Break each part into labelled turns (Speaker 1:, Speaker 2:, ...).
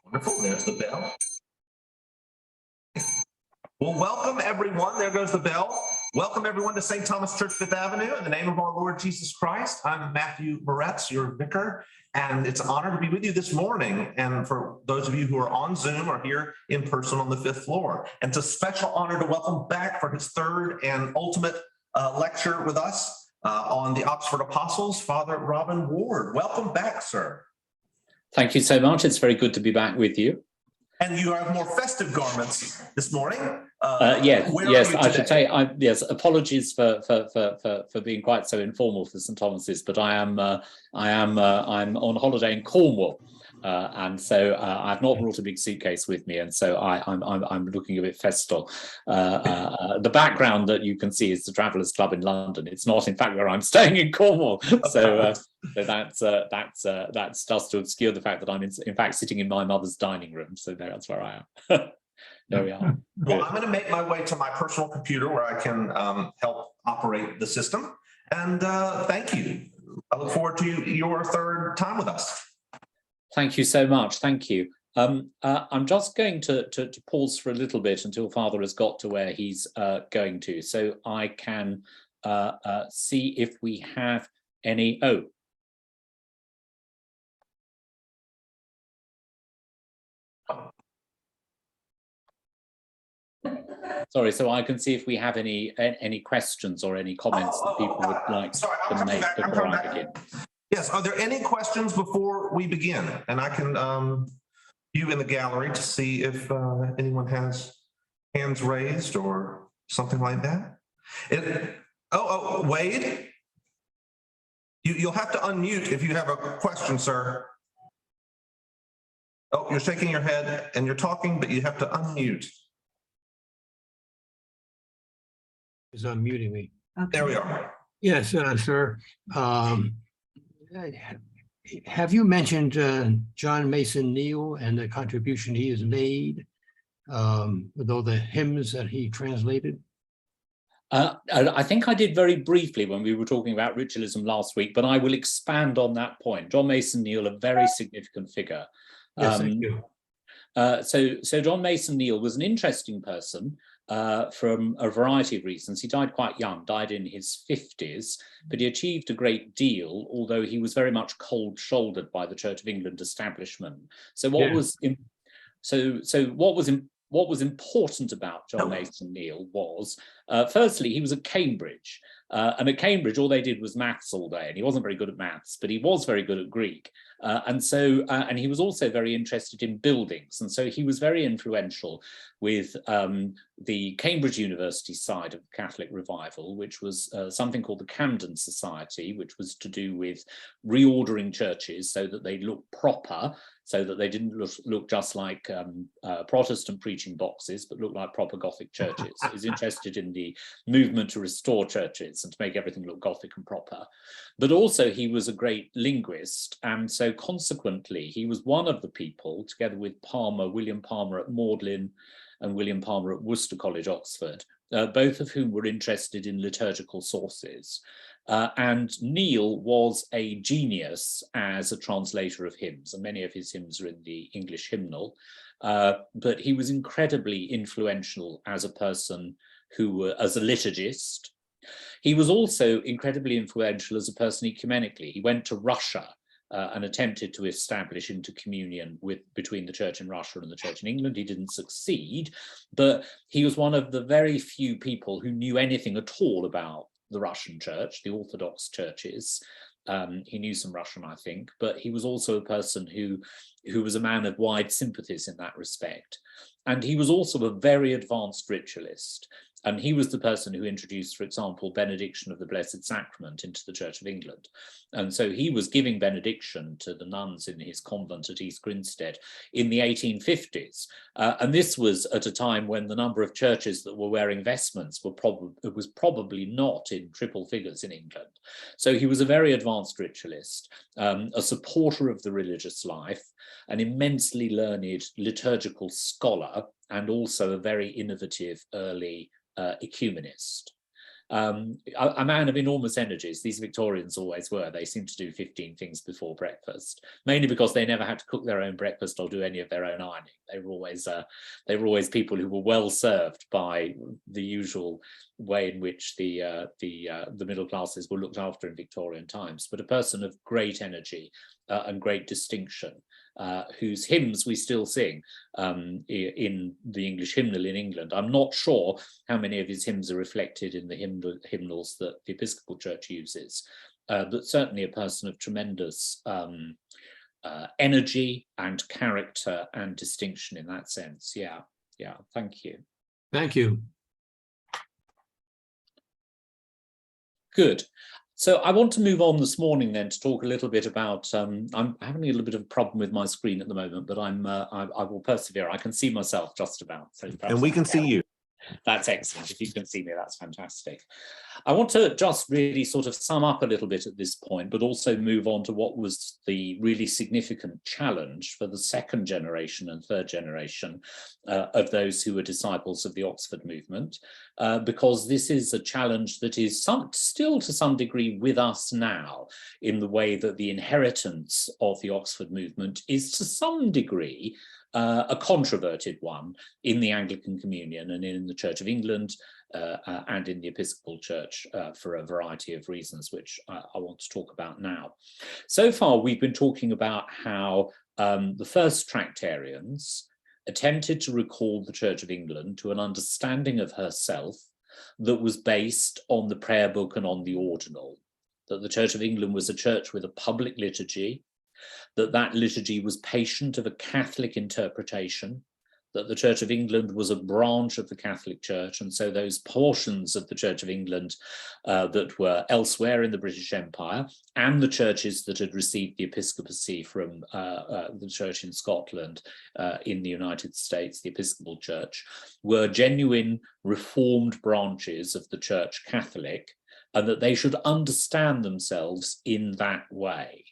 Speaker 1: Wonderful. There's the bell. Well, welcome everyone. There goes the bell. Welcome everyone to St. Thomas Church, Fifth Avenue. In the name of our Lord Jesus Christ, I'm Matthew Moretz, your vicar, and it's an honor to be with you this morning. And for those of you who are on Zoom or here in person on the fifth floor, and it's a special honor to welcome back for his third and ultimate lecture with us on the Oxford Apostles, Father Robin Ward. Welcome back, sir.
Speaker 2: Thank you so much. It's very good to be back with you.
Speaker 1: And you have more festive garments this morning.
Speaker 2: Yes, I should say. Yes, apologies for being quite so informal for St. Thomas's, but I'm on holiday in Cornwall, and so I've not brought a big suitcase with me, and so I'm looking a bit festal. The background that you can see is the Travellers Club in London. It's not, in fact, where I'm staying in Cornwall. So that's just to obscure the fact that I'm in fact sitting in my mother's dining room. So that's where I am. There we are.
Speaker 1: Well, I'm going to make my way to my personal computer where I can help operate the system. And thank you. I look forward to your third time with us.
Speaker 2: Thank you so much. Thank you. I'm just going to pause for a little bit until Father has got to where he's going to, so I can see if we have any. Sorry, so I can see if we have any questions or any comments that people would like to make before I begin.
Speaker 1: Yes, are there any questions before we begin? And I can view in the gallery to see if anyone has hands raised or something like that. Wade, you'll have to unmute if you have a question, sir. Oh, you're shaking your head and you're talking, but you have to unmute.
Speaker 3: Is unmuting me.
Speaker 1: Okay. There we are.
Speaker 3: Yes, sir. Have you mentioned John Mason Neale and the contribution he has made with all the hymns that he translated?
Speaker 2: I think I did very briefly when we were talking about ritualism last week, but I will expand on that point. John Mason Neale, a very significant figure.
Speaker 3: Yes, thank you.
Speaker 2: So John Mason Neale was an interesting person from a variety of reasons. He died quite young, died in his 50s, but he achieved a great deal, although he was very much cold-shouldered by the Church of England establishment. So what was important about John Mason Neale was, firstly, he was at Cambridge. And at Cambridge, all they did was maths all day, and he wasn't very good at maths, but he was very good at Greek. And he was also very interested in buildings. And so he was very influential with the Cambridge University side of Catholic revival, which was something called the Camden Society, which was to do with reordering churches so that they looked proper, so that they didn't look just like Protestant preaching boxes, but looked like proper Gothic churches. He was interested in the movement to restore churches and to make everything look Gothic and proper. But also he was a great linguist, and so consequently he was one of the people, together with William Palmer at Magdalen and William Palmer at Worcester College, Oxford, both of whom were interested in liturgical sources. And Neale was a genius as a translator of hymns, and many of his hymns are in the English hymnal, but he was incredibly influential as a person as a liturgist. He was also incredibly influential as a person ecumenically. He went to Russia and attempted to establish intercommunion between the church in Russia and the church in England. He didn't succeed, but he was one of the very few people who knew anything at all about the Russian church, the Orthodox churches. He knew some Russian, I think, but he was also a person who was a man of wide sympathies in that respect. And he was also a very advanced ritualist. And he was the person who introduced, for example, benediction of the Blessed Sacrament into the Church of England. And so he was giving benediction to the nuns in his convent at East Grinstead in the 1850s. And this was at a time when the number of churches that were wearing vestments was probably not in triple figures in England. So he was a very advanced ritualist, a supporter of the religious life, an immensely learned liturgical scholar, and also a very innovative early ecumenist. a man of enormous energies. These Victorians always were. They seemed to do 15 things before breakfast, mainly because they never had to cook their own breakfast or do any of their own ironing. They were always people who were well served by the usual way in which the middle classes were looked after in Victorian times. But a person of great energy and great distinction, whose hymns we still sing in the English hymnal in England. I'm not sure how many of his hymns are reflected in the hymnals that the Episcopal Church uses, but certainly a person of tremendous energy and character and distinction in that sense. Yeah, thank you.
Speaker 3: Thank you.
Speaker 2: Good. So I want to move on this morning then to talk a little bit about, I'm having a little bit of a problem with my screen at the moment, but I will persevere. I can see myself just about. So
Speaker 1: and we can see you.
Speaker 2: That's excellent. If you can see me, that's fantastic. I want to just really sort of sum up a little bit at this point, but also move on to what was the really significant challenge for the second generation and third generation of those who were disciples of the Oxford movement, because this is a challenge that is still to some degree with us now, in the way that the inheritance of the Oxford movement is to some degree a controverted one in the Anglican Communion and in the Church of England and in the Episcopal Church for a variety of reasons, which I want to talk about now. So far, we've been talking about how the first Tractarians attempted to recall the Church of England to an understanding of herself that was based on the prayer book and on the ordinal, that the Church of England was a church with a public liturgy, that liturgy was patient of a Catholic interpretation, that the Church of England was a branch of the Catholic Church, and so those portions of the Church of England that were elsewhere in the British Empire, and the churches that had received the episcopacy from the Church in Scotland in the United States, the Episcopal Church, were genuine reformed branches of the Church Catholic, and that they should understand themselves in that way.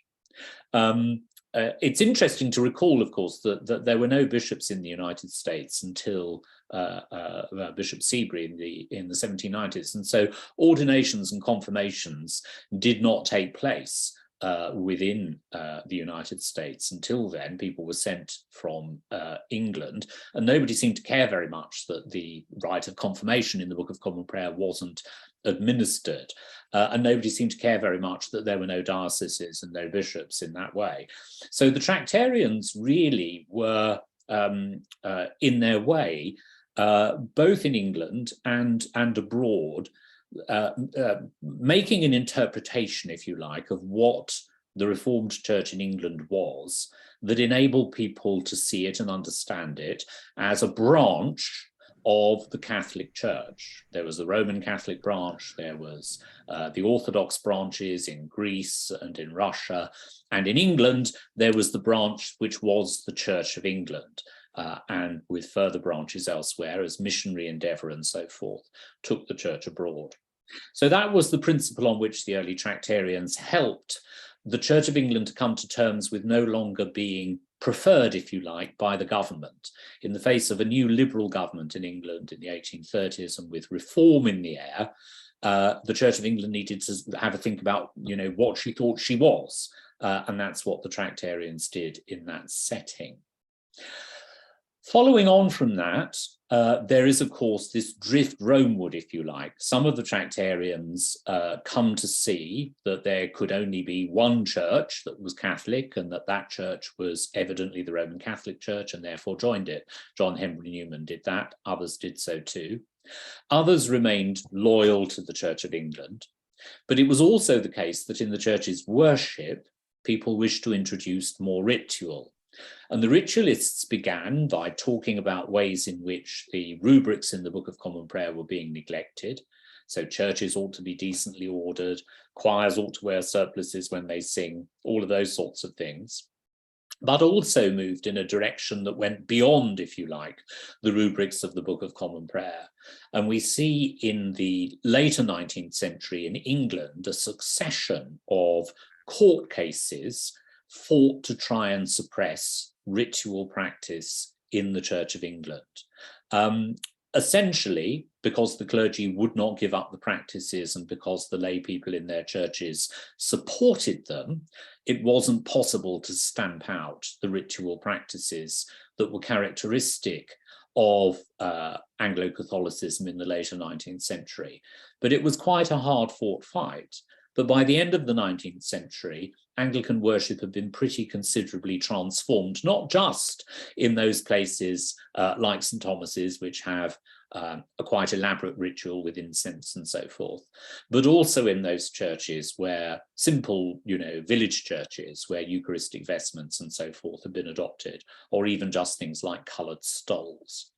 Speaker 2: It's interesting to recall, of course, that there were no bishops in the United States until Bishop Seabury in the 1790s, and so ordinations and confirmations did not take place within the United States until then. People were sent from England, and nobody seemed to care very much that the rite of confirmation in the Book of Common Prayer wasn't administered, and nobody seemed to care very much that there were no dioceses and no bishops in that way. So the Tractarians really were, in their way, both in England and abroad, making an interpretation, if you like, of what the Reformed Church in England was, that enabled people to see it and understand it as a branch of the Catholic Church. There was the Roman Catholic branch, there was the Orthodox branches in Greece and in Russia, and in England there was the branch which was the Church of England, and with further branches elsewhere as missionary endeavour and so forth took the church abroad. So that was the principle on which the early Tractarians helped the Church of England to come to terms with no longer being preferred, if you like, by the government. In the face of a new liberal government in England in the 1830s and with reform in the air, the Church of England needed to have a think about, what she thought she was. And that's what the Tractarians did in that setting. Following on from that, there is, of course, this drift Romeward, if you like. Some of the Tractarians come to see that there could only be one church that was Catholic, and that church was evidently the Roman Catholic Church, and therefore joined it. John Henry Newman did that. Others did so too. Others remained loyal to the Church of England. But it was also the case that in the church's worship, people wished to introduce more ritual. And the ritualists began by talking about ways in which the rubrics in the Book of Common Prayer were being neglected. So churches ought to be decently ordered, choirs ought to wear surplices when they sing, all of those sorts of things. But also moved in a direction that went beyond, if you like, the rubrics of the Book of Common Prayer. And we see in the later 19th century in England a succession of court cases fought to try and suppress ritual practice in the Church of England. essentially because the clergy would not give up the practices and because the lay people in their churches supported them, it wasn't possible to stamp out the ritual practices that were characteristic of Anglo-Catholicism in the later 19th century. But it was quite a hard-fought fight. But by the end of the 19th century, Anglican worship had been pretty considerably transformed, not just in those places like St. Thomas's, which have a quite elaborate ritual with incense and so forth, but also in those churches where simple, village churches where Eucharistic vestments and so forth have been adopted, or even just things like coloured stoles.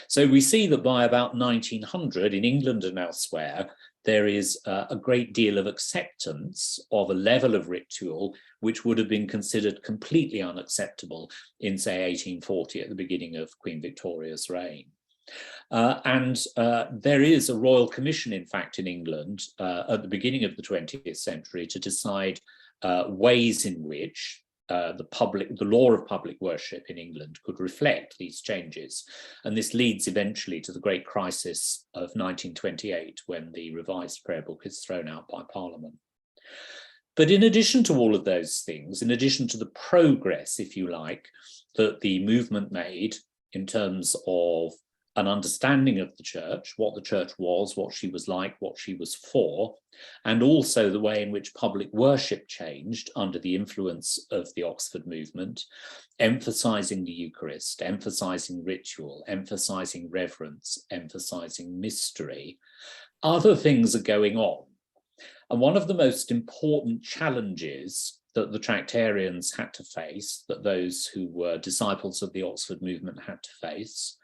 Speaker 2: So we see that by about 1900 in England and elsewhere, there is a great deal of acceptance of a level of ritual which would have been considered completely unacceptable in, say, 1840 at the beginning of Queen Victoria's reign. There is a royal commission, in fact, in England at the beginning of the 20th century to decide ways in which the law of public worship in England could reflect these changes. And this leads eventually to the great crisis of 1928, when the revised prayer book is thrown out by Parliament. But in addition to all of those things, in addition to the progress, if you like, that the movement made in terms of an understanding of the church, what the church was, what she was like, what she was for, and also the way in which public worship changed under the influence of the Oxford movement, emphasizing the Eucharist, emphasizing ritual, emphasizing reverence, emphasizing mystery. Other things are going on. And one of the most important challenges that the Tractarians had to face, that those who were disciples of the Oxford movement had to face,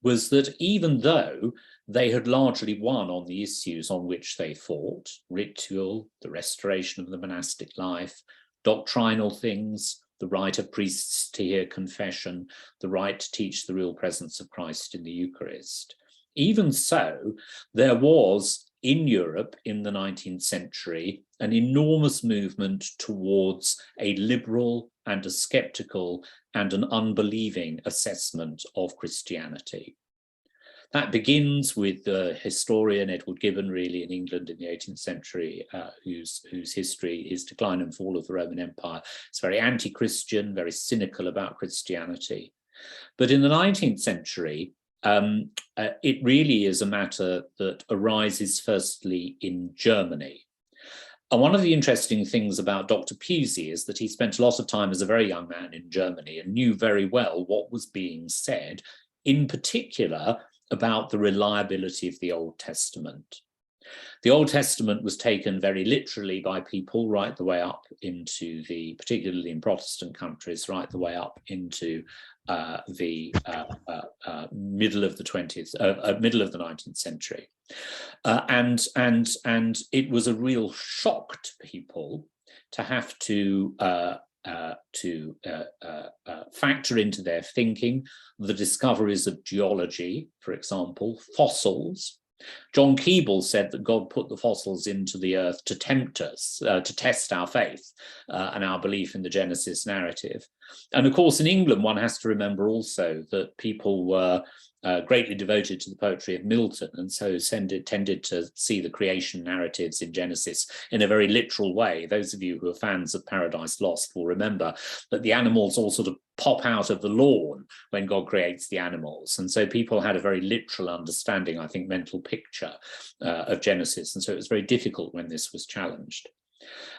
Speaker 2: was that even though they had largely won on the issues on which they fought, ritual, the restoration of the monastic life, doctrinal things, the right of priests to hear confession, the right to teach the real presence of Christ in the Eucharist, even so, there was in Europe in the 19th century an enormous movement towards a liberal and a skeptical and an unbelieving assessment of Christianity. That begins with the historian Edward Gibbon, really, in England in the 18th century, whose history is Decline and Fall of the Roman Empire. It's very anti-Christian, very cynical about Christianity. But in the 19th century, it really is a matter that arises firstly in Germany. And one of the interesting things about Dr. Pusey is that he spent a lot of time as a very young man in Germany and knew very well what was being said, in particular about the reliability of the Old Testament. The Old Testament was taken very literally by people right the way up into particularly in Protestant countries, right the way up into the middle of the 19th century, and it was a real shock to people to have to factor into their thinking the discoveries of geology, for example, fossils. John Keble said that God put the fossils into the earth to tempt us, to test our faith and our belief in the Genesis narrative. And of course, in England, one has to remember also that people were greatly devoted to the poetry of Milton, and so tended to see the creation narratives in Genesis in a very literal way. Those of you who are fans of Paradise Lost will remember that the animals all sort of pop out of the lawn when God creates the animals. And so people had a very literal understanding, I think, mental picture of Genesis. And so it was very difficult when this was challenged.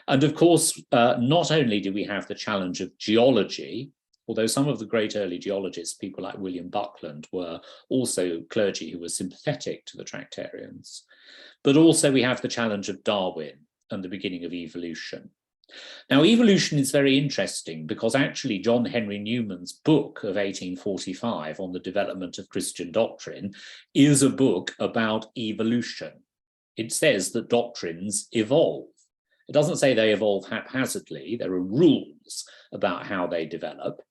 Speaker 2: And of course, not only do we have the challenge of geology, although some of the great early geologists, people like William Buckland, were also clergy who were sympathetic to the Tractarians, but also we have the challenge of Darwin and the beginning of evolution. Now, evolution is very interesting because actually John Henry Newman's book of 1845 on the development of Christian doctrine is a book about evolution. It says that doctrines evolve. It doesn't say they evolve haphazardly. There are rules about how they develop.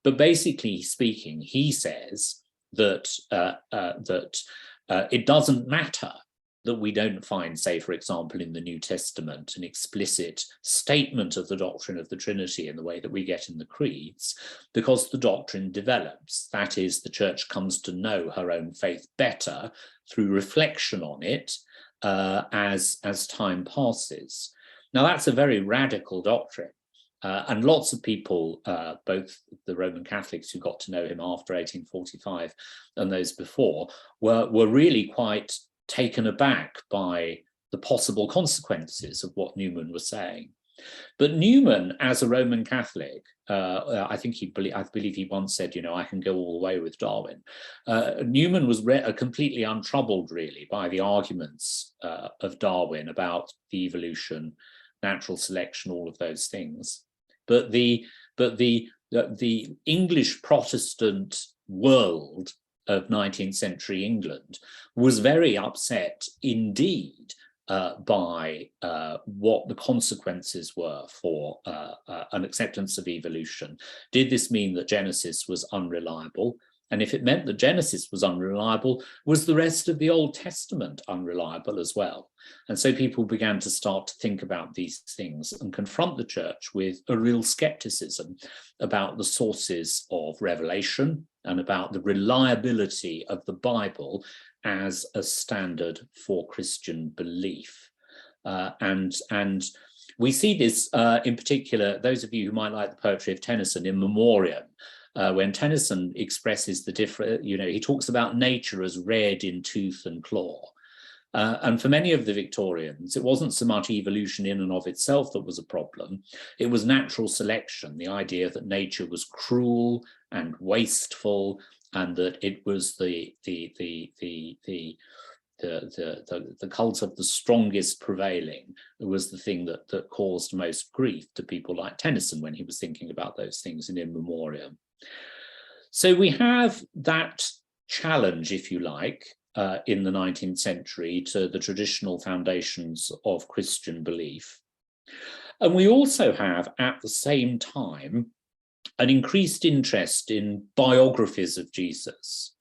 Speaker 2: But basically speaking, he says that it doesn't matter that we don't find, say, for example, in the New Testament, an explicit statement of the doctrine of the Trinity in the way that we get in the creeds, because the doctrine develops. That is, the church comes to know her own faith better through reflection on it as time passes. Now, that's a very radical doctrine. And lots of people, both the Roman Catholics who got to know him after 1845 and those before, were really quite taken aback by the possible consequences of what Newman was saying. But Newman, as a Roman Catholic, I believe he once said, you know, I can go all the way with Darwin. Newman was completely untroubled, really, by the arguments of Darwin about the evolution, natural selection, all of those things. But the English Protestant world of 19th century England was very upset indeed by what the consequences were for an acceptance of evolution. Did this mean that Genesis was unreliable? And if it meant that Genesis was unreliable, was the rest of the Old Testament unreliable as well? And so people began to start to think about these things and confront the church with a real skepticism about the sources of revelation and about the reliability of the Bible as a standard for Christian belief. And we see this in particular, those of you who might like the poetry of Tennyson, in Memoriam, when Tennyson expresses the different, you know, he talks about nature as red in tooth and claw. And for many of the Victorians, it wasn't so much evolution in and of itself that was a problem. It was natural selection, the idea that nature was cruel and wasteful, and that it was the cult of the strongest prevailing was the thing that caused most grief to people like Tennyson when he was thinking about those things in Memoriam. So we have that challenge, if you like, in the 19th century to the traditional foundations of Christian belief. And we also have, at the same time, an increased interest in biographies of Jesus,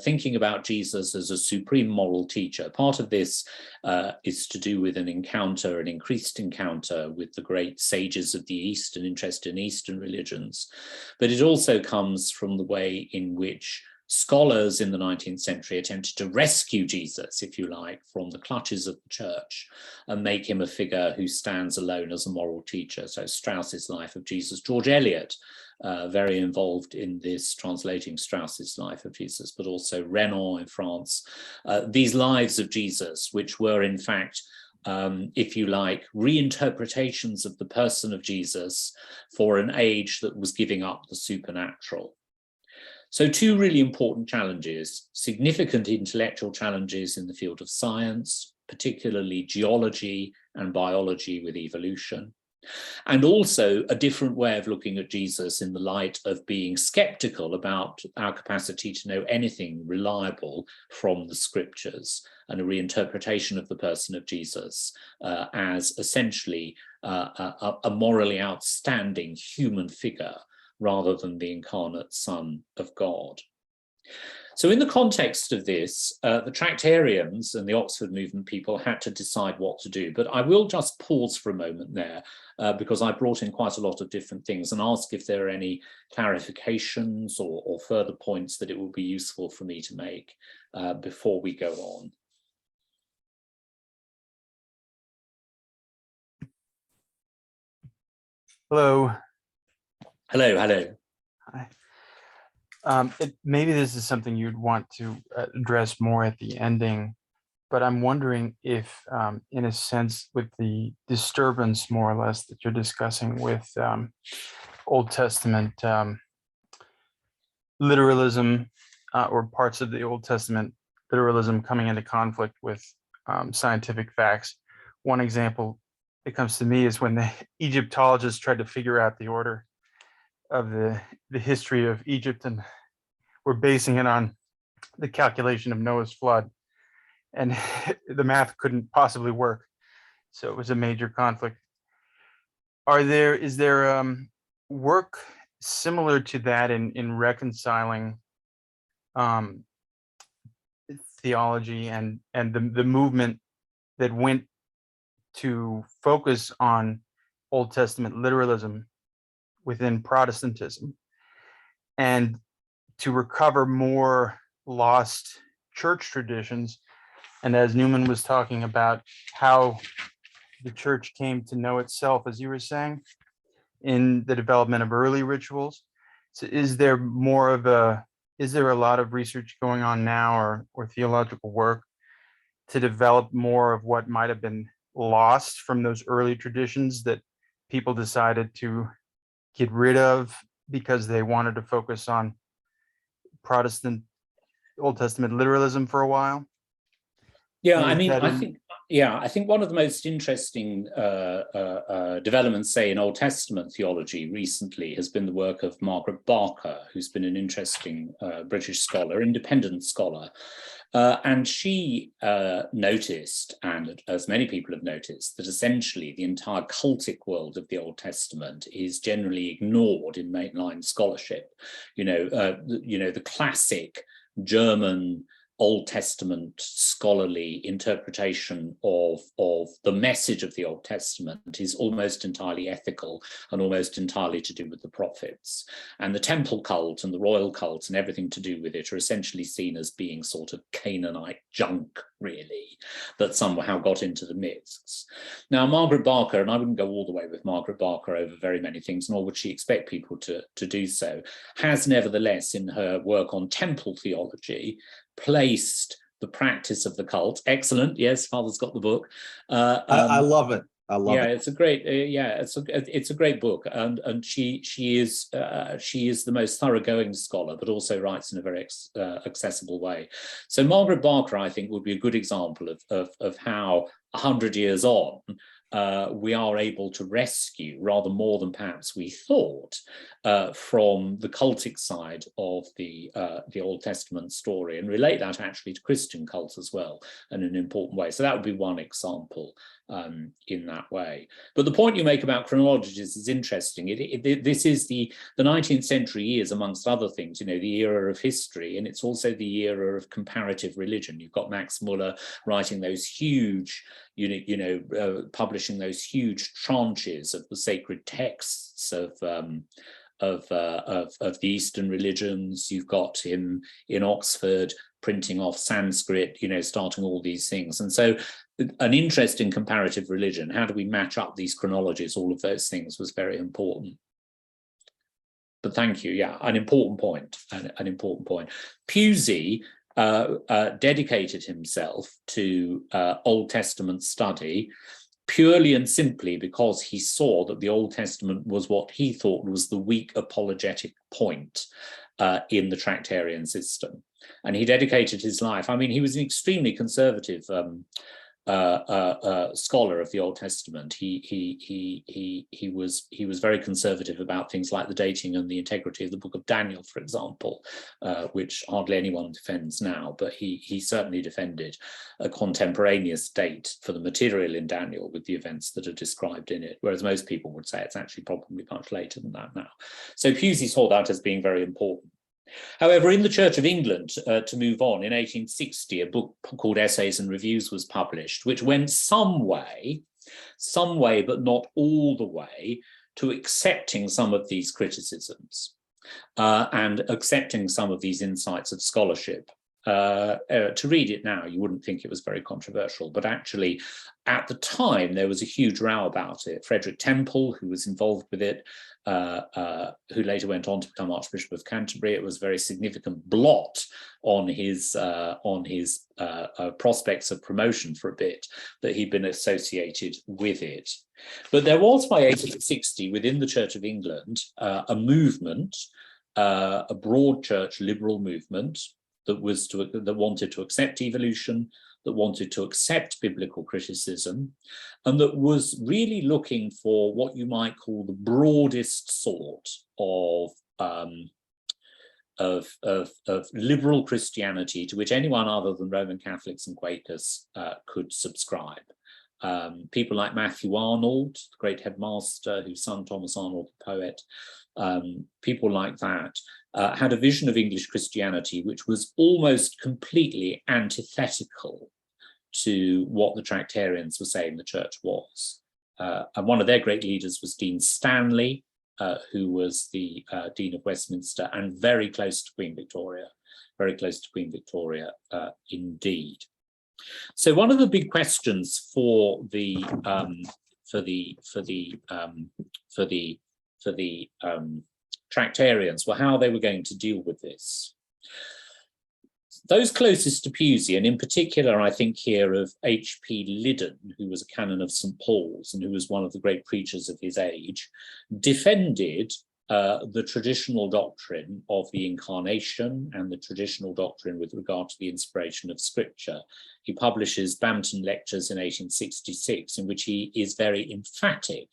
Speaker 2: thinking about Jesus as a supreme moral teacher. Part of this is to do with an increased encounter with the great sages of the East, an interest in Eastern religions. But it also comes from the way in which scholars in the 19th century attempted to rescue Jesus, if you like, from the clutches of the church and make him a figure who stands alone as a moral teacher. So Strauss's Life of Jesus, George Eliot, very involved in this, translating Strauss's Life of Jesus, but also Renan in France. These lives of Jesus, which were in fact, if you like, reinterpretations of the person of Jesus for an age that was giving up the supernatural. So two really important challenges, significant intellectual challenges in the field of science, particularly geology and biology with evolution, and also a different way of looking at Jesus in the light of being skeptical about our capacity to know anything reliable from the scriptures, and a reinterpretation of the person of Jesus as essentially a morally outstanding human figure rather than the incarnate Son of God. So in the context of this, the Tractarians and the Oxford movement people had to decide what to do. But I will just pause for a moment there because I brought in quite a lot of different things and ask if there are any clarifications or further points that it would be useful for me to make before we go on.
Speaker 4: Hello.
Speaker 2: Hello, hello.
Speaker 4: Hi. Maybe this is something you'd want to address more at the ending, but I'm wondering if, in a sense, with the disturbance, more or less, that you're discussing with Old Testament literalism or parts of the Old Testament literalism coming into conflict with scientific facts. One example that comes to me is when the Egyptologists tried to figure out the order of the history of Egypt, and we're basing it on the calculation of Noah's flood, and the math couldn't possibly work, so it was a major conflict. Is there work similar to that in reconciling theology and the movement that went to focus on Old Testament literalism within Protestantism, and to recover more lost church traditions. And as Newman was talking about how the church came to know itself, as you were saying, in the development of early rituals. So is there a lot of research going on now, or theological work to develop more of what might have been lost from those early traditions that people decided to get rid of because they wanted to focus on Protestant Old Testament literalism for a while?
Speaker 2: Yeah, I mean, I think one of the most interesting developments, say, in Old Testament theology recently has been the work of Margaret Barker, who's been an interesting British scholar, independent scholar. And she noticed, and as many people have noticed, that essentially the entire cultic world of the Old Testament is generally ignored in mainline scholarship. The classic German Old Testament scholarly interpretation of the message of the Old Testament is almost entirely ethical and almost entirely to do with the prophets. And the temple cult and the royal cult and everything to do with it are essentially seen as being sort of Canaanite junk, really, that somehow got into the myths. Now, Margaret Barker, and I wouldn't go all the way with Margaret Barker over very many things, nor would she expect people to do so, has nevertheless, in her work on temple theology, placed the practice of the cult. Excellent. Yes, Father's got the book.
Speaker 1: I love it. I love it.
Speaker 2: It's a great. It's a great book, and she is the most thoroughgoing scholar, but also writes in a very accessible way. So Margaret Barker, I think, would be a good example of how 100 years on we are able to rescue rather more than perhaps we thought from the cultic side of the Old Testament story, and relate that actually to Christian cult as well in an important way. So that would be one example in that way. But the point you make about chronologies is interesting. This is the 19th century is, amongst other things, the era of history, and it's also the era of comparative religion. You've got Max Muller writing those huge, publishing those huge tranches of the sacred texts of the Eastern religions. You've got him in Oxford printing off Sanskrit, starting all these things. And so an interest in comparative religion, how do we match up these chronologies, all of those things was very important. But thank you. Yeah, an important point. An important point. Pusey dedicated himself to Old Testament study purely and simply because he saw that the Old Testament was what he thought was the weak apologetic point in the Tractarian system. And he dedicated his life. I mean, he was an extremely conservative scholar of the Old Testament. He was very conservative about things like the dating and the integrity of the book of Daniel, for example, which hardly anyone defends now, but he certainly defended a contemporaneous date for the material in Daniel with the events that are described in it, whereas most people would say it's actually probably much later than that now. So Pusey saw that as being very important. However, in the Church of England, to move on, in 1860, a book called Essays and Reviews was published, which went some way, but not all the way, to accepting some of these criticisms and accepting some of these insights of scholarship. To read it now, you wouldn't think it was very controversial, but actually, at the time, there was a huge row about it. Frederick Temple, who was involved with it, who later went on to become Archbishop of Canterbury, it was a very significant blot on his prospects of promotion for a bit, that he'd been associated with it. But there was, by 1860, within the Church of England, a movement, a broad church liberal movement, that wanted to accept evolution, that wanted to accept biblical criticism, and that was really looking for what you might call the broadest sort of liberal Christianity to which anyone other than Roman Catholics and Quakers could subscribe. People like Matthew Arnold, the great headmaster whose son Thomas Arnold, the poet, people like that, had a vision of English Christianity which was almost completely antithetical to what the Tractarians were saying the church was. And one of their great leaders was Dean Stanley, who was the Dean of Westminster and very close to Queen Victoria, indeed. So one of the big questions for the Tractarians were how they were going to deal with this. Those closest to Pusey, and in particular, I think here of H.P. Liddon, who was a canon of St. Paul's and who was one of the great preachers of his age, defended the traditional doctrine of the incarnation and the traditional doctrine with regard to the inspiration of Scripture. He publishes Bampton Lectures in 1866, in which he is very emphatic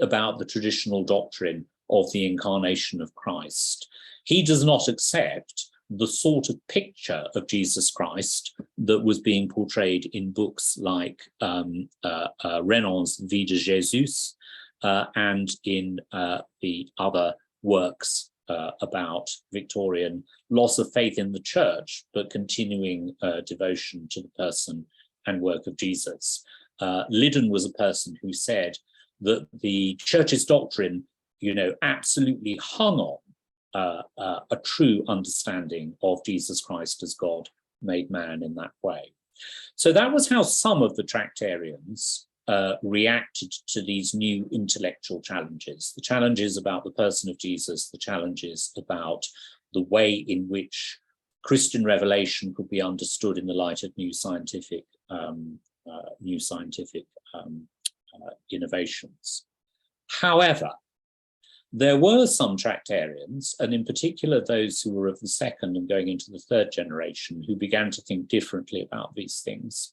Speaker 2: about the traditional doctrine of the incarnation of Christ. He does not accept the sort of picture of Jesus Christ that was being portrayed in books like Renan's Vie de Jésus and in the other works about Victorian loss of faith in the church, but continuing devotion to the person and work of Jesus. Liddon was a person who said that the church's doctrine, absolutely hung on a true understanding of Jesus Christ as God made man in that way. So that was how some of the Tractarians reacted to these new intellectual challenges, the challenges about the person of Jesus, the challenges about the way in which Christian revelation could be understood in the light of new scientific innovations. However, there were some Tractarians, and in particular those who were of the second and going into the third generation, who began to think differently about these things.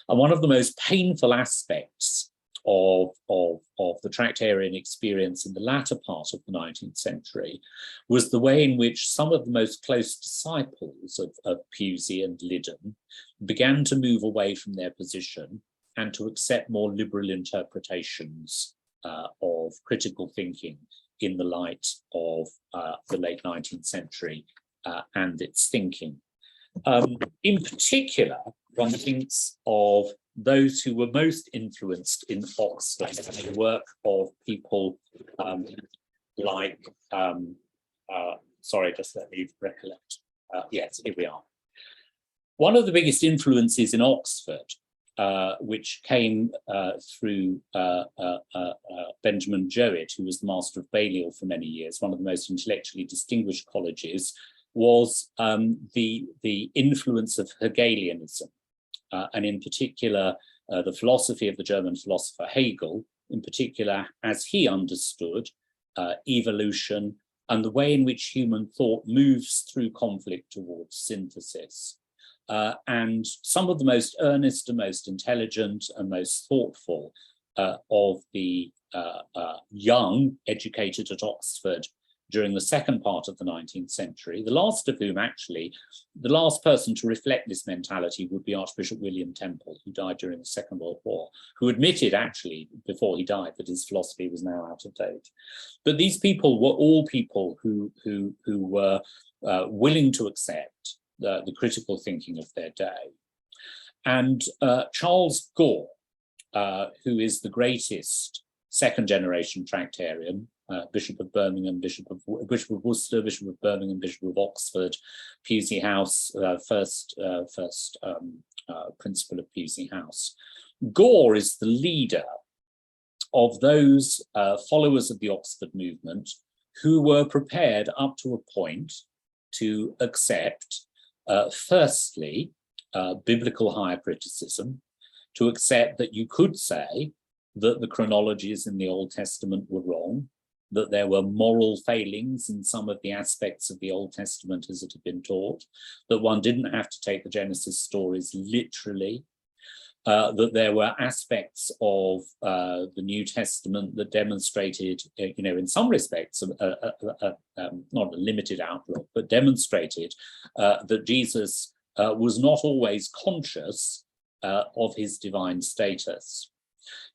Speaker 2: And one of the most painful aspects of the Tractarian experience in the latter part of the 19th century was the way in which some of the most close disciples of Pusey and Liddon began to move away from their position and to accept more liberal interpretations of critical thinking in the light of the late 19th century and its thinking. In particular, one thinks of those who were most influenced in Oxford by the work of people like, sorry, just let me recollect. Yes, here we are. One of the biggest influences in Oxford, which came through Benjamin Jowett, who was the Master of Balliol for many years, one of the most intellectually distinguished colleges, was the influence of Hegelianism, and in particular, the philosophy of the German philosopher Hegel, in particular, as he understood evolution and the way in which human thought moves through conflict towards synthesis. And some of the most earnest and most intelligent and most thoughtful of the young educated at Oxford during the second part of the 19th century, the last of whom actually, the last person to reflect this mentality would be Archbishop William Temple, who died during the Second World War, who admitted actually before he died that his philosophy was now out of date. But these people were all people who were willing to accept the critical thinking of their day. And Charles Gore, who is the greatest second generation Tractarian, Bishop of Birmingham, Bishop of Worcester, Bishop of Birmingham, Bishop of Oxford, Pusey House, first principal of Pusey House. Gore is the leader of those followers of the Oxford movement who were prepared up to a point to accept, firstly, biblical higher criticism, to accept that you could say that the chronologies in the Old Testament were wrong, that there were moral failings in some of the aspects of the Old Testament as it had been taught, that one didn't have to take the Genesis stories literally, that there were aspects of the New Testament that demonstrated, in some respects, not a limited outlook, but demonstrated that Jesus was not always conscious of his divine status.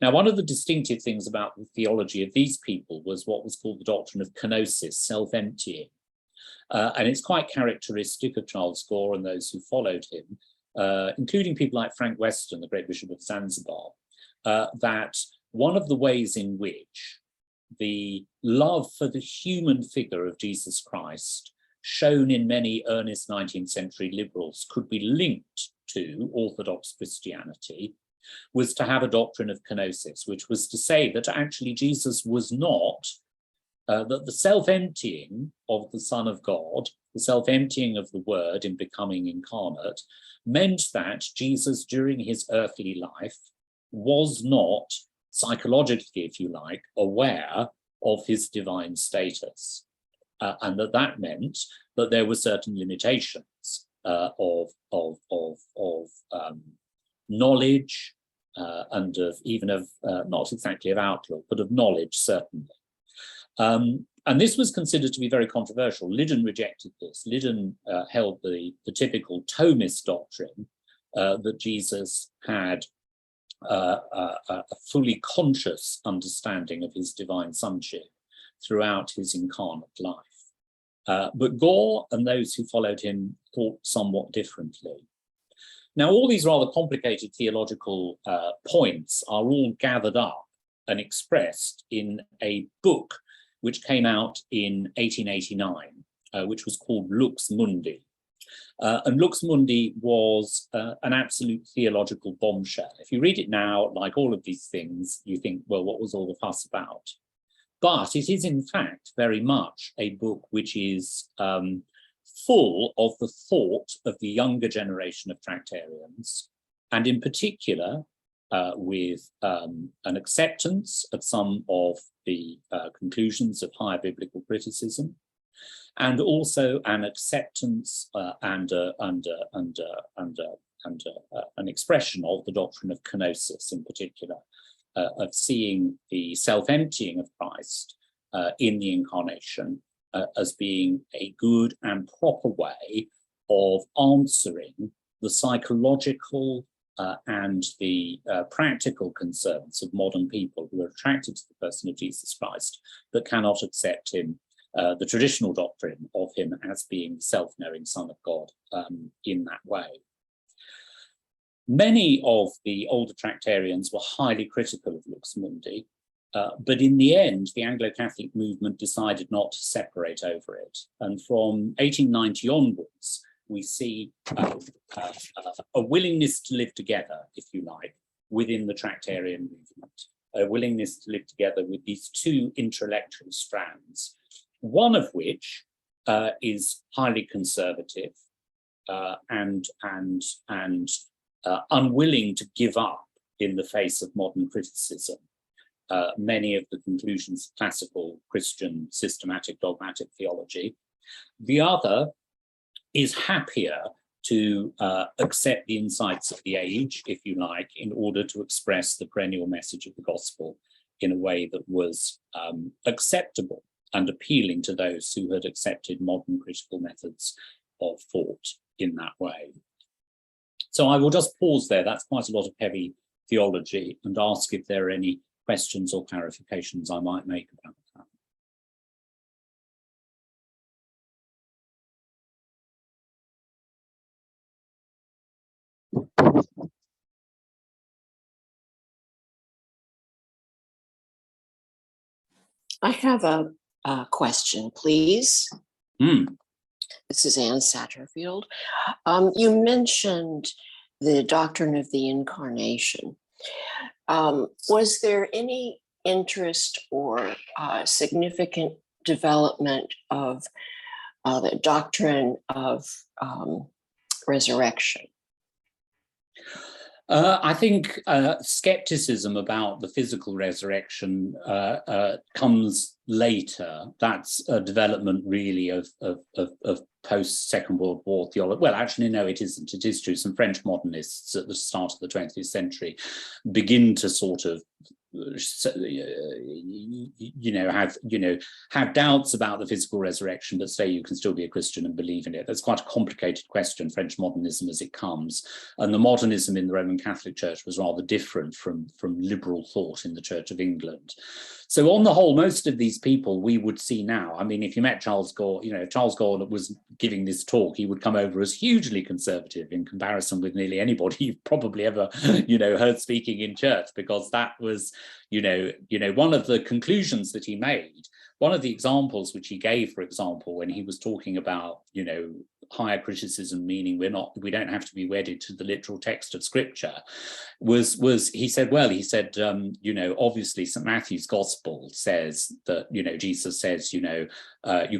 Speaker 2: Now, one of the distinctive things about the theology of these people was what was called the doctrine of kenosis, self-emptying. And it's quite characteristic of Charles Gore and those who followed him, including people like Frank Weston, the great Bishop of Zanzibar, that one of the ways in which the love for the human figure of Jesus Christ, shown in many earnest 19th century liberals, could be linked to Orthodox Christianity, was to have a doctrine of kenosis, which was to say that actually Jesus was not, that the self-emptying of the Son of God, the self-emptying of the Word in becoming incarnate, meant that Jesus during his earthly life was not, psychologically, if you like, aware of his divine status. And that meant that there were certain limitations of knowledge and of even of, not exactly of outlook, but of knowledge, certainly. And this was considered to be very controversial. Liddon rejected this. Liddon held the typical Thomist doctrine that Jesus had a fully conscious understanding of his divine sonship throughout his incarnate life. But Gore and those who followed him thought somewhat differently. Now, all these rather complicated theological points are all gathered up and expressed in a book which came out in 1889, which was called Lux Mundi. And Lux Mundi was an absolute theological bombshell. If you read it now, like all of these things, you think, well, what was all the fuss about? But it is, in fact, very much a book which is full of the thought of the younger generation of Tractarians, and in particular, with an acceptance of some of the conclusions of higher biblical criticism, and also an acceptance and an expression of the doctrine of kenosis in particular, of seeing the self-emptying of Christ in the incarnation as being a good and proper way of answering the psychological and the practical concerns of modern people who are attracted to the person of Jesus Christ but cannot accept him, the traditional doctrine of him as being the self-knowing Son of God in that way. Many of the older Tractarians were highly critical of Lux Mundi, but in the end, the Anglo-Catholic movement decided not to separate over it. And from 1890 onwards, we see a willingness to live together, if you like, within the Tractarian movement, a willingness to live together with these two intellectual strands, one of which is highly conservative and unwilling to give up in the face of modern criticism many of the conclusions of classical Christian systematic dogmatic theology. The other is happier to accept the insights of the age, if you like, in order to express the perennial message of the gospel in a way that was acceptable and appealing to those who had accepted modern critical methods of thought in that way. So I will just pause there. That's quite a lot of heavy theology, and ask if there are any questions or clarifications I might make about that.
Speaker 5: I have a question, please. This is Anne Satterfield. You mentioned the doctrine of the incarnation. Was there any interest or significant development of the doctrine of resurrection?
Speaker 2: I think skepticism about the physical resurrection comes later. That's a development really of post-Second World War theology. Well, actually, no, it isn't. It is true. Some French modernists at the start of the 20th century begin to sort of have doubts about the physical resurrection, but say you can still be a Christian and believe in it. That's quite a complicated question, French modernism as it comes. And the modernism in the Roman Catholic Church was rather different from liberal thought in the Church of England. So on the whole, most of these people we would see now, I mean, if you met Charles Gore, if Charles Gore was giving this talk, he would come over as hugely conservative in comparison with nearly anybody you've probably ever, heard speaking in church, because that was, one of the conclusions that he made. One of the examples which he gave, for example, when he was talking about, higher criticism, meaning we don't have to be wedded to the literal text of Scripture, was he said, obviously St. Matthew's Gospel says that, Jesus says, you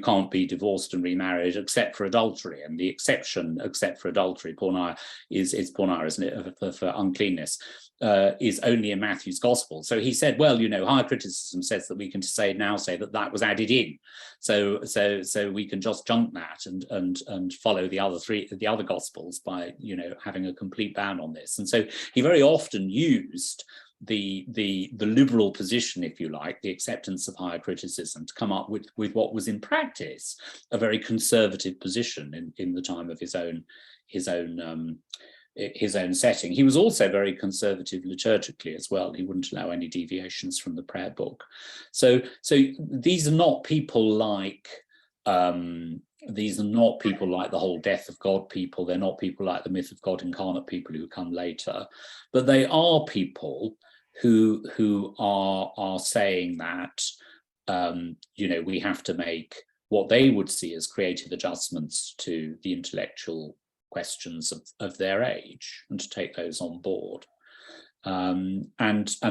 Speaker 2: can't be divorced and remarried except for adultery, and the exception, except for adultery, porneia is porneia, isn't it, for uncleanness, is only in Matthew's Gospel. So he said, well, higher criticism says that we can say that was added in, so we can just junk that and follow the other Gospels by having a complete ban on this. And so he very often used the liberal position, if you like, the acceptance of higher criticism, to come up with what was in practice a very conservative position in the time of his own setting. He was also very conservative liturgically as well. He wouldn't allow any deviations from the prayer book. So these are not people like the whole death of God people. They're not people like the myth of God incarnate people who come later, but they are people who are saying that we have to make what they would see as creative adjustments to the intellectual questions of their age, and to take those on board. And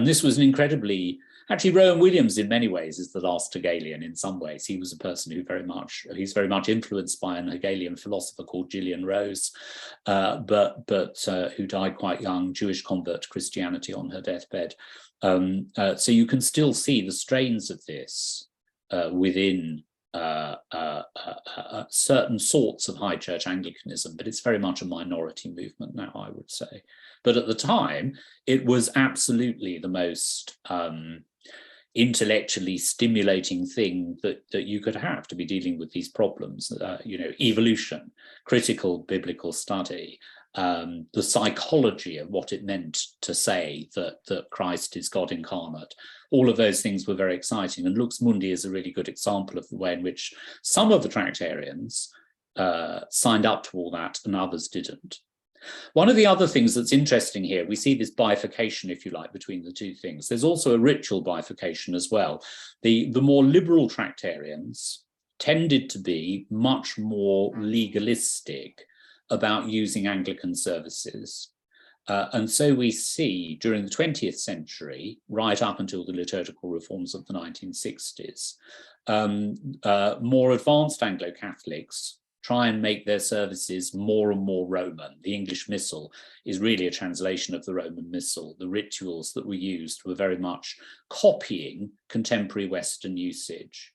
Speaker 2: this was an incredibly, actually, Rowan Williams in many ways is the last Hegelian. In some ways, he was a person he's very much influenced by an Hegelian philosopher called Gillian Rose, but who died quite young, Jewish convert to Christianity on her deathbed. So you can still see the strains of this within certain sorts of high church Anglicanism, but it's very much a minority movement now, I would say. But at the time, it was absolutely the most intellectually stimulating thing that you could have to be dealing with these problems. Evolution, critical biblical study, the psychology of what it meant to say that Christ is God incarnate. All of those things were very exciting, and Lux Mundi is a really good example of the way in which some of the Tractarians signed up to all that and others didn't. One of the other things that's interesting here, we see this bifurcation, if you like, between the two things. There's also a ritual bifurcation as well. The more liberal Tractarians tended to be much more legalistic about using Anglican services. And so we see during the 20th century, right up until the liturgical reforms of the 1960s, more advanced Anglo-Catholics try and make their services more and more Roman. The English Missal is really a translation of the Roman Missal. The rituals that were used were very much copying contemporary Western usage.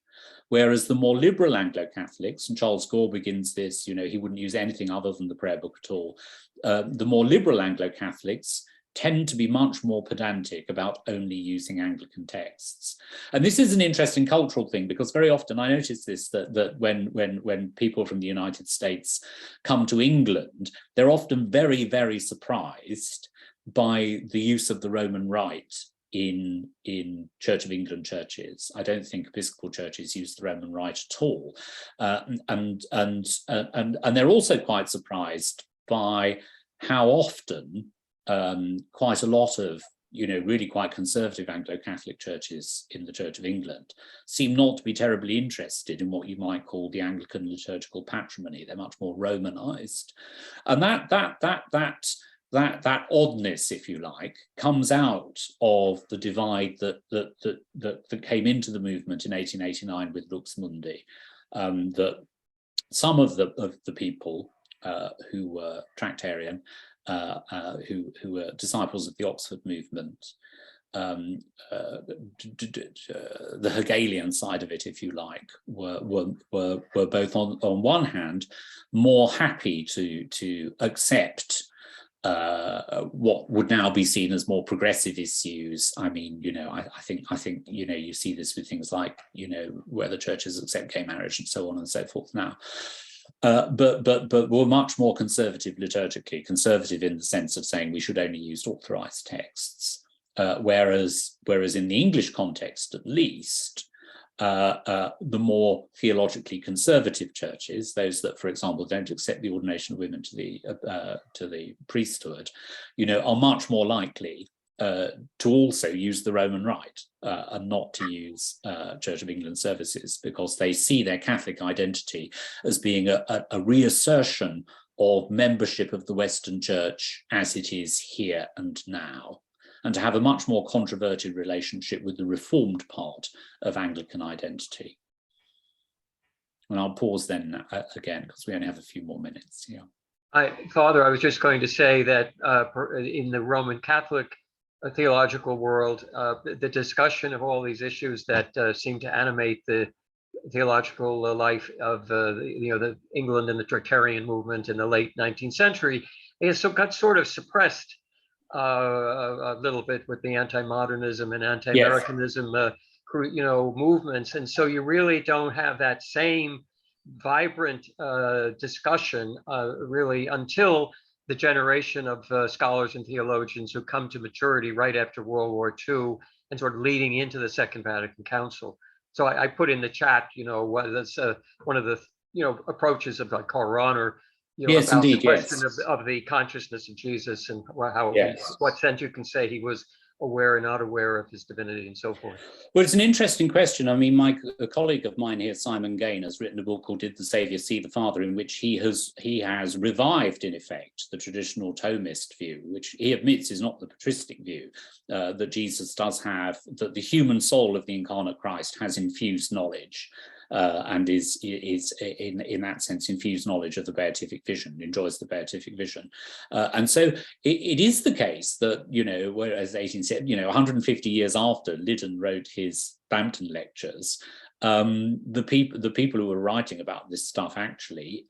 Speaker 2: Whereas the more liberal Anglo-Catholics, and Charles Gore begins this, he wouldn't use anything other than the prayer book at all. The more liberal Anglo-Catholics tend to be much more pedantic about only using Anglican texts. And this is an interesting cultural thing, because very often I notice this, that when people from the United States come to England, they're often very, very surprised by the use of the Roman Rite in Church of England churches. I don't think Episcopal churches use the Roman Rite at all, and they're also quite surprised by how often quite a lot of really quite conservative Anglo-Catholic churches in the Church of England seem not to be terribly interested in what you might call the Anglican liturgical patrimony. They're much more Romanized, and that oddness, if you like, comes out of the divide that came into the movement in 1889 with Lux Mundi. That some of the people who were Tractarian, who were disciples of the Oxford movement, the Hegelian side of it, if you like, were both on one hand more happy to accept what would now be seen as more progressive issues. I mean, I think you see this with things like whether churches accept gay marriage and so on and so forth now. But were much more conservative liturgically, conservative in the sense of saying we should only use authorized texts. whereas in the English context, at least, the more theologically conservative churches, those that, for example, don't accept the ordination of women to the priesthood, are much more likely to also use the Roman Rite and not to use Church of England services, because they see their Catholic identity as being a reassertion of membership of the Western Church as it is here and now, and to have a much more controverted relationship with the Reformed part of Anglican identity. And I'll pause then again, because we only have a few more minutes. Yeah.
Speaker 6: Father, I was just going to say that in the Roman Catholic theological world, the discussion of all these issues that seem to animate the theological life of the England and the Tractarian movement in the late 19th century got sort of suppressed a little bit with the anti-modernism and anti-Americanism movements, and so you really don't have that same vibrant discussion really until the generation of scholars and theologians who come to maturity right after World War II and sort of leading into the Second Vatican Council. So I put in the chat, that's one of the approaches of Karl Rahner,
Speaker 2: yes,
Speaker 6: about
Speaker 2: indeed,
Speaker 6: the question
Speaker 2: yes.
Speaker 6: of the consciousness of Jesus and how,
Speaker 2: yes.
Speaker 6: what sense you can say he was aware or not aware of his divinity and so forth.
Speaker 2: Well, it's an interesting question. I mean, a colleague of mine here, Simon Gain, has written a book called Did the Saviour See the Father, in which he has revived, in effect, the traditional Thomist view, which he admits is not the patristic view, that Jesus does have, that the human soul of the incarnate Christ has infused knowledge. And is in that sense infused knowledge of the beatific vision, enjoys the beatific vision, and so it is the case that whereas 150 years after Liddon wrote his Bampton lectures, the people who were writing about this stuff actually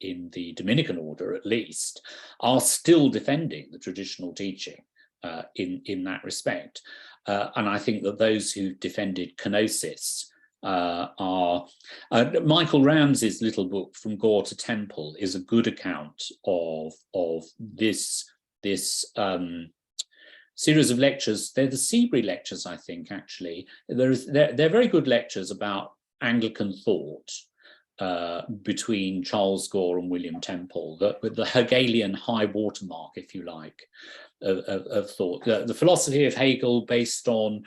Speaker 2: in the Dominican order at least are still defending the traditional teaching in that respect, and I think that those who defended kenosis Michael Ramsey's little book From Gore to Temple is a good account of this series of lectures. They're the Seabury lectures, I think, actually. They're very good lectures about Anglican thought between Charles Gore and William Temple, the Hegelian high watermark, if you like, of thought. The philosophy of Hegel based on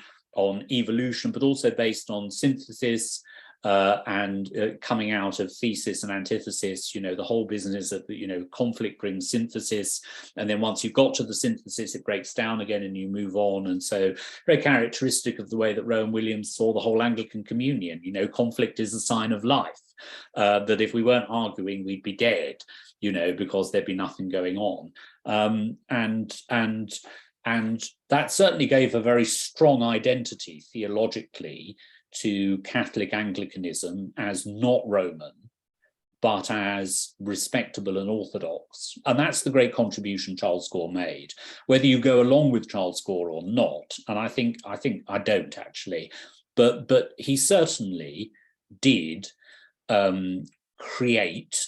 Speaker 2: evolution, but also based on synthesis and coming out of thesis and antithesis, the whole business of, conflict brings synthesis. And then once you've got to the synthesis, it breaks down again and you move on. And so very characteristic of the way that Rowan Williams saw the whole Anglican Communion, conflict is a sign of life, that if we weren't arguing, we'd be dead, because there'd be nothing going on. And that certainly gave a very strong identity theologically to Catholic Anglicanism as not Roman, but as respectable and orthodox. And that's the great contribution Charles Gore made, whether you go along with Charles Gore or not. And I think I don't actually, but he certainly did create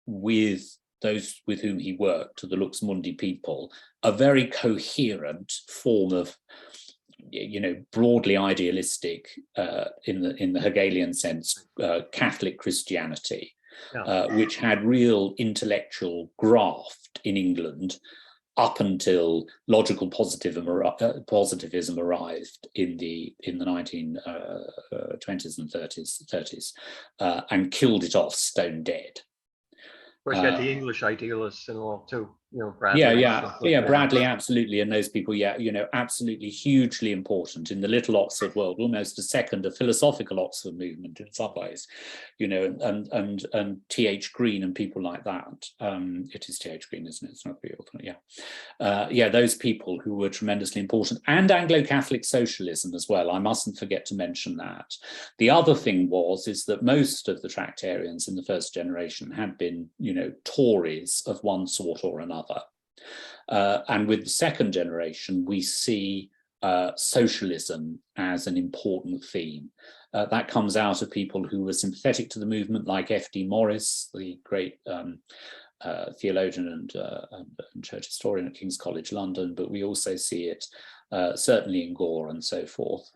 Speaker 2: with those with whom he worked, the Lux Mundi people, a very coherent form of, broadly idealistic, in the Hegelian sense, Catholic Christianity, which had real intellectual graft in England up until logical positivism arrived in the 1920s and 30s, and killed it off stone dead.
Speaker 6: Of course, you had the English idealists and all too, Bradley.
Speaker 2: Bradley, absolutely, and those people, absolutely hugely important in the little Oxford world, almost a philosophical Oxford movement in some ways, and T.H. Green and people like that. It is T.H. Green, isn't it? It's not real, those people who were tremendously important, and Anglo-Catholic socialism as well. I mustn't forget to mention that. The other thing is that most of the Tractarians in the first generation had been, Tories of one sort or another. And with the second generation, we see socialism as an important theme. That comes out of people who were sympathetic to the movement, like F.D. Morris, the great theologian and church historian at King's College London, but we also see it certainly in Gore and so forth.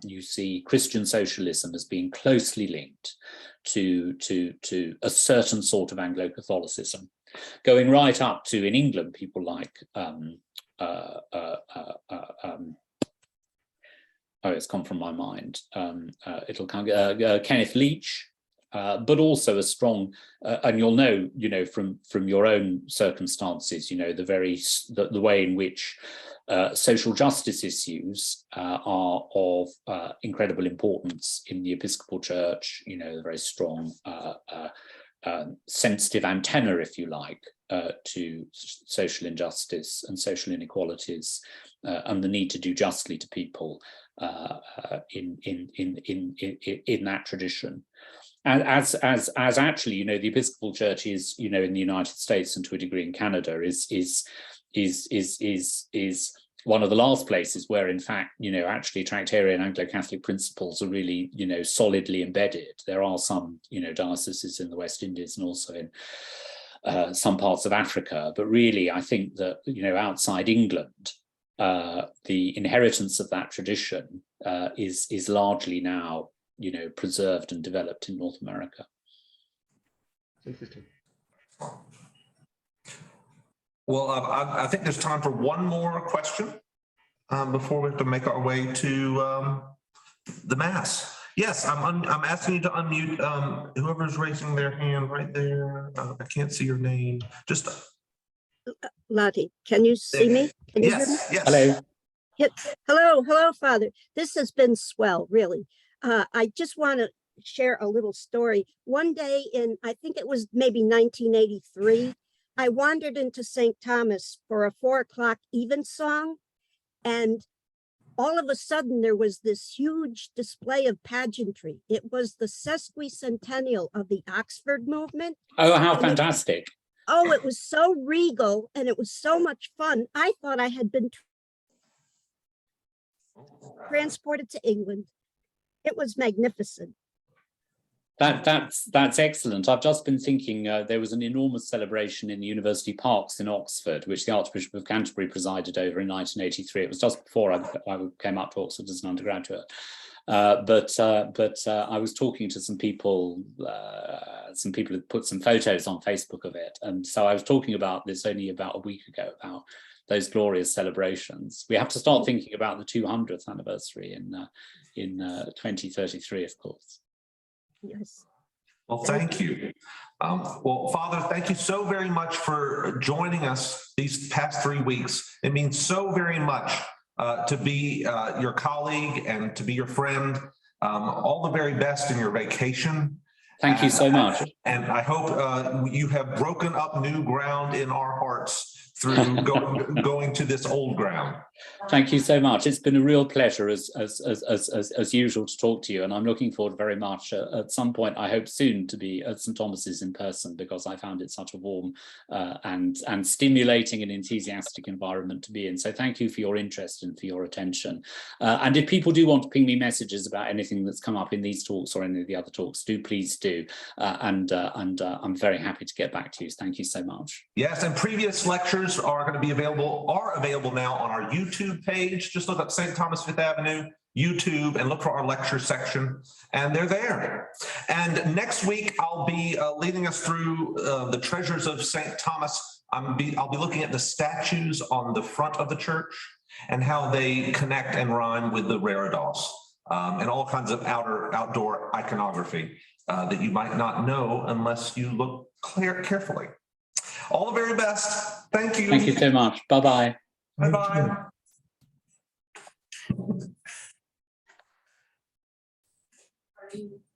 Speaker 2: You see Christian socialism as being closely linked to a certain sort of Anglo-Catholicism, going right up to, in England, people like oh, it's come from my mind. It'll come. Kenneth Leach, but also a strong, and you'll know, from your own circumstances, the way in which social justice issues are of incredible importance in the Episcopal Church. The very strong, sensitive antenna, if you like, to social injustice and social inequalities, and the need to do justly to people in that tradition. And as actually, the Episcopal Church is, in the United States and to a degree in Canada, is one of the last places where, in fact, actually Tractarian Anglo-Catholic principles are really, solidly embedded. There are some, dioceses in the West Indies and also in some parts of Africa, but really, I think that, outside England, the inheritance of that tradition is largely now, preserved and developed in North America.
Speaker 6: Interesting.
Speaker 1: Well, I think there's time for one more question before we have to make our way to the Mass. Yes, I'm asking you to unmute whoever's raising their hand right there. I can't see your name. Just
Speaker 7: Lottie, can you see me? Can you hear me?
Speaker 1: yes.
Speaker 2: Hello.
Speaker 7: Yep. Hello, Father. This has been swell, really. I just want to share a little story. One day in, I think it was maybe 1983, I wandered into St. Thomas for a 4 o'clock evensong, and all of a sudden there was this huge display of pageantry. It was the sesquicentennial of the Oxford movement.
Speaker 2: Oh, how fantastic.
Speaker 7: It was so regal and it was so much fun. I thought I had been transported to England. It was magnificent.
Speaker 2: That's excellent. I've just been thinking there was an enormous celebration in the University Parks in Oxford, which the Archbishop of Canterbury presided over in 1983. It was just before I came up to Oxford as an undergraduate. But I was talking to some people had put some photos on Facebook of it. And so I was talking about this only about a week ago, about those glorious celebrations. We have to start thinking about the 200th anniversary in 2033, of course.
Speaker 7: Yes.
Speaker 1: Well, thank you. Well, Father, thank you so very much for joining us these past 3 weeks. It means so very much to be your colleague and to be your friend. All the very best in your vacation.
Speaker 2: Thank you so much.
Speaker 1: And I hope you have broken up new ground in our hearts through going to this old ground.
Speaker 2: Thank you so much. It's been a real pleasure as usual to talk to you, and I'm looking forward very much at some point, I hope soon, to be at St. Thomas's in person, because I found it such a warm and stimulating and enthusiastic environment to be in. So thank you for your interest and for your attention. And if people do want to ping me messages about anything that's come up in these talks or any of the other talks, do please do. And I'm very happy to get back to you. Thank you so much.
Speaker 1: Yes, and previous lectures are going to be available now on our YouTube page. Just look up St. Thomas Fifth Avenue YouTube and look for our lecture section, and they're there. And next week I'll be leading us through the treasures of St. Thomas. I'll be looking at the statues on the front of the church and how they connect and rhyme with the reredos, and all kinds of outdoor iconography that you might not know unless you look carefully. All the very best. Thank you.
Speaker 2: Thank you so much. Bye-bye.
Speaker 1: Bye-bye.